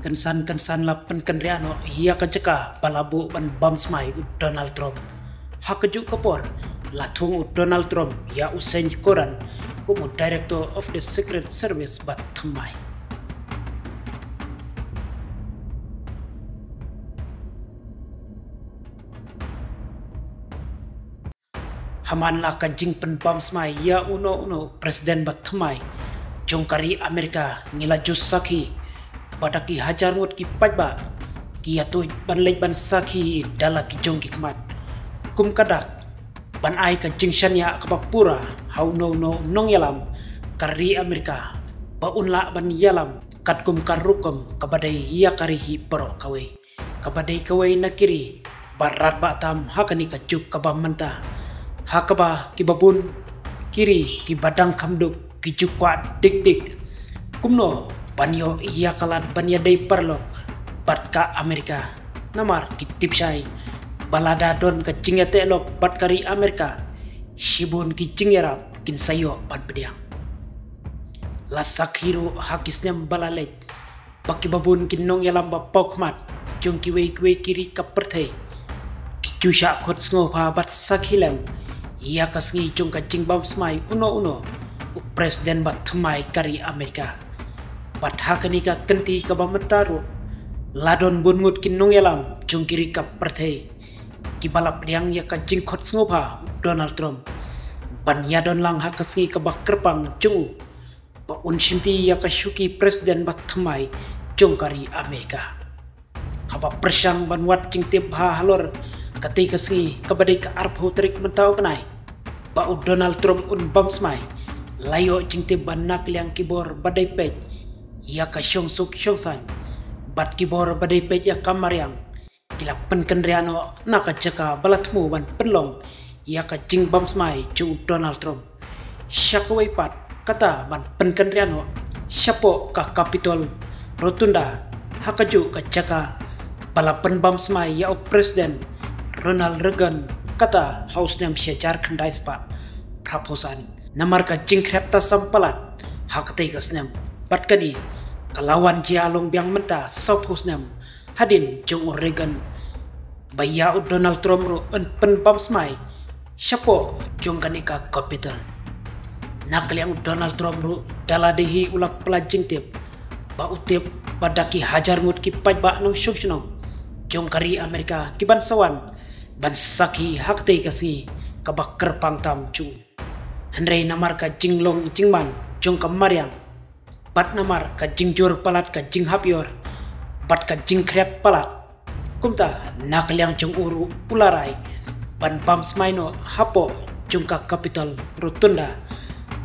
Kensan la penkendriano ia kajaka balabu ban bamsmai Donald Trump. Hakaju kapor latung Donald Trump ya usen koran como Director of the Secret Service bat thamai. Haman la kajing pen bamsmai ya uno Presiden bat thamai jongkari Amerika ngilajus saki badaki hajar ngut ki pajba ki atu ban lej ban saki dala ki jong ki kmat kum kadak ban ai ka jingshan ya kapapura hau no nong yalam kari Amerika ba unla ban yalam kat kum karukum kabadai ya karihi pro kawe kabadai kawe nakiri barat ba tam hakani ka juk kaba manta hakaba ki babun kiri ki badang kamduk ki jukwa dik kumno banyo iya kalat banya day parlok bat ka Amerika namar kitip syai balada don ka jingete lok bat kari Amerika shibun ki jingerap kin sayo bat pediang lasak hiro hakisnya balalej baki babun kin nong yalam ba pokmat jong kiwe kiri ka perthai ki jusha khot sngo pha bat sakhilang iya kasngi jong ka jingbam smai uno presiden bat thamai kari Amerika bat hakani ka kenti ka bamataru ladon bungut kinung yalam jungkiri ka perthai ki balap liang ya ka jingkhot sngopa Donald Trump ban yadon lang hakasngi ka bakrpang jungu ba unshimti ya ka shuki presiden bat thamai jongkari Amerika haba persang ban wat jingtip ha halor kati kasngi ka badai ka arpho trik mentau penai ba Donald Trump un bamsmai layo jingtip ban nak liang kibor badai pej ia ka suk san bat kibor badai pej ya kamaryang kila penkendriano naka jaka balatmu ban penlong ia ka jing bamsmai ju Donald Trump syakawai pat kata ban penkendriano syapo ka Capitol Rotunda hakaju ka jaka balapen bamsmai ya presiden Ronald Reagan kata house nem syajar kendai spa praposan namar ka jing krepta sampalat hakatei kasnem bat kadi kalawan jialong biang menta sophusnem hadin jong Reagan baya Donald Trump ro pen bamsmai syapo jong kanika Capitol nakliang Donald Trump ro daladehi ulak pelajing tip ba utip badaki hajar ngut ki pajba nong syungsyunong jong kari Amerika ki ban sawan ban saki hakte kasi kabak kerpang tam chung Henry namar ka jinglong jingman jong kamaryang bat namar ka jingjur palat ka jing hapior bat ka jing krep palat kumta nakliang jong uru ularai ban bamsmaino hapo jong ka Capitol Rotunda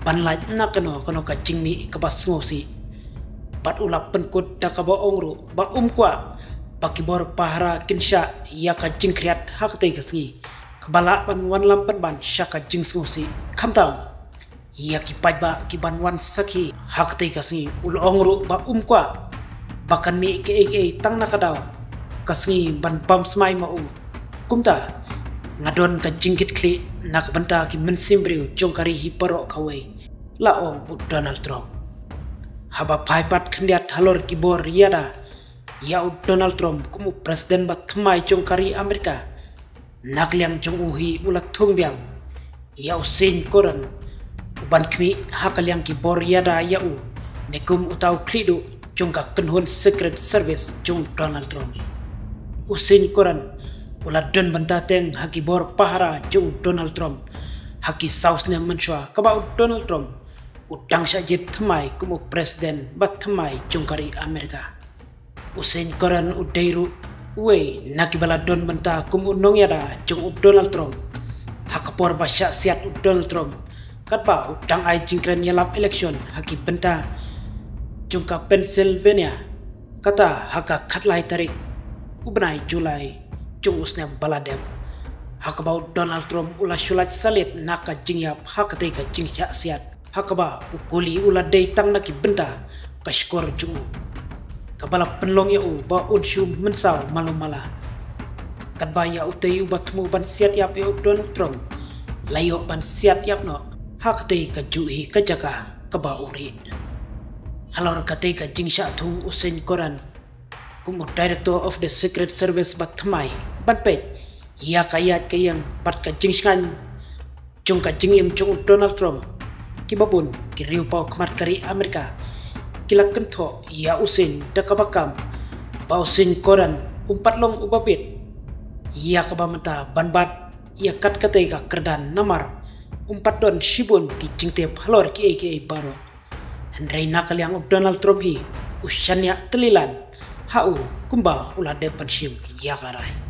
ban laj nakano kono ka jingmi kabas ngosi bat ulap penkut da ka baong ru ba kwa pakibor pahara kinsya ya ka jing kriat hakte kasi kabala ban wan lampan ban syaka jing ngosi kamtang ia ki pajba ki banwan saki hakte kasi ulongru ba kwa bakan mi ke tang nakadaw kasngi ban bamsmai mau kumta ngadon ka jingkit kli nakbanta ki mensimbriu jongkari hiparo kawai laong Donald Trump haba paipat kendiat halor kibor yada ya Donald Trump kumu presiden bat thamai jongkari Amerika nakliang jong uhi ulat thungbiang ya usin koran ban kmi hakaliang ki bor yada yau nekum utau klidu jongka kenhun Secret Service jong Donald Trump usin koran ulat don bantateng haki bor pahara jong Donald Trump haki sausnya menswa kabau Donald Trump udang syajit thamai kumu presiden bat thamai jongkari Amerika usin koran udairu we nakibala don banta kumu nong yada jong Donald Trump hakapor basya siat Donald Trump katba udang ai jingkren yalap election haki benta jongka Pennsylvania kata haka katlai tarik ubnai Julai jong usnem baladem hakabau Donald Trump ula syulat salit naka jingyap hakate ka jingya siat hakaba ukuli ula dei tang naki benta kashkor jungu kabala penlong ya ba unsyu mensau malumala katba ya utei ubatmu ban siat yap ya Donald Trump layo ban siat yap no hakte ka juhi ka jaka ka ba uri halor kate ka jingsha thung usen koran kumu Director of the Secret Service bat thamai banpet ia kayat kayang pat ka jingskan jong ka jingim jong Donald Trump kibabun kiriu pau kmat kari Amerika kilak kentho ia usin dakabakam pausin koran long ubabit ia kabamenta banbat ia kat katai ka kerdan namar don shibun ki jingte phalor ki aka baro Henry nakal yang Donald Trump hi usyanya telilan hau kumba ulade panshim ya karai